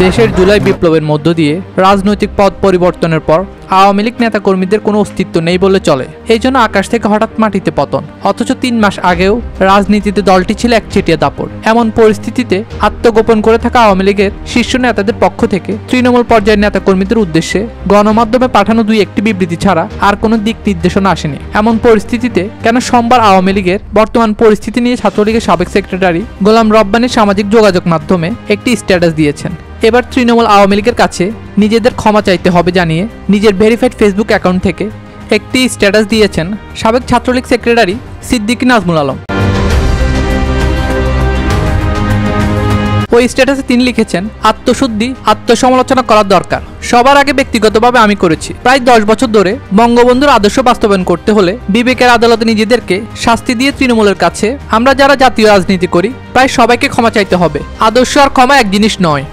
দেশের জুলাই বিপ্লবের মধ্য দিয়ে রাজনৈতিক পথ পরিবর্তনের পর আওয়ামী লীগ নেতাকর্মীদের কোনো অস্তিত্ব নেই বলে চলে। এই জন্য আকাশ থেকে হঠাৎ মাটিতে পতন। অথচ 3 মাস আগেও রাজনীতিতে দলটি ছিল একচেটিয়া দাপট। এমন পরিস্থিতিতে আত্মগোপন করে থাকা আওয়ামী লীগের শীর্ষ নেতাদের পক্ষ থেকে তৃণমূল পর্যায়ের নেতাকর্মীদের উদ্দেশ্যে গণমাধ্যমে পাঠানো 2-1টি বিবৃতি ছাড়া আর কোনো দিক নির্দেশনা আসেনি। এমন পরিস্থিতিতে কেন সোমবার আওয়ামী লীগের বর্তমান পরিস্থিতি নিয়ে ছাত্রলীগের সাবেক সেক্রেটারি গোলাম রব্বানী সামাজিক যোগাযোগ মাধ্যমে একটি স্ট্যাটাস দিয়েছেন। এবার তৃণমূল আওয়ামী লীগের কাছে নিজেদের ক্ষমা চাইতে হবে জানিয়ে নিজের ভেরিফাইড ফেসবুক অ্যাকাউন্ট থেকে একটি স্ট্যাটাস দিয়েছেন সাবেক ছাত্রলীগ সেক্রেটারি সিদ্দিকী নাজমুল আলম। ওই স্ট্যাটাসে তিনি লিখেছেন, আত্মশুদ্ধি, আত্মসমালোচনা করার দরকার। সবার আগে ব্যক্তিগতভাবে আমি করেছি। প্রায় 10 বছর ধরে বঙ্গবন্ধুর আদর্শ বাস্তবায়ন করতে হলে বিবেকের আদালতে নিজেদেরকে শাস্তি দিয়ে তৃণমূলের কাছে আমরা যারা জাতীয় রাজনীতি করি প্রায় সবাইকে ক্ষমা চাইতে হবে। আদর্শ আর ক্ষমা এক জিনিস নয়।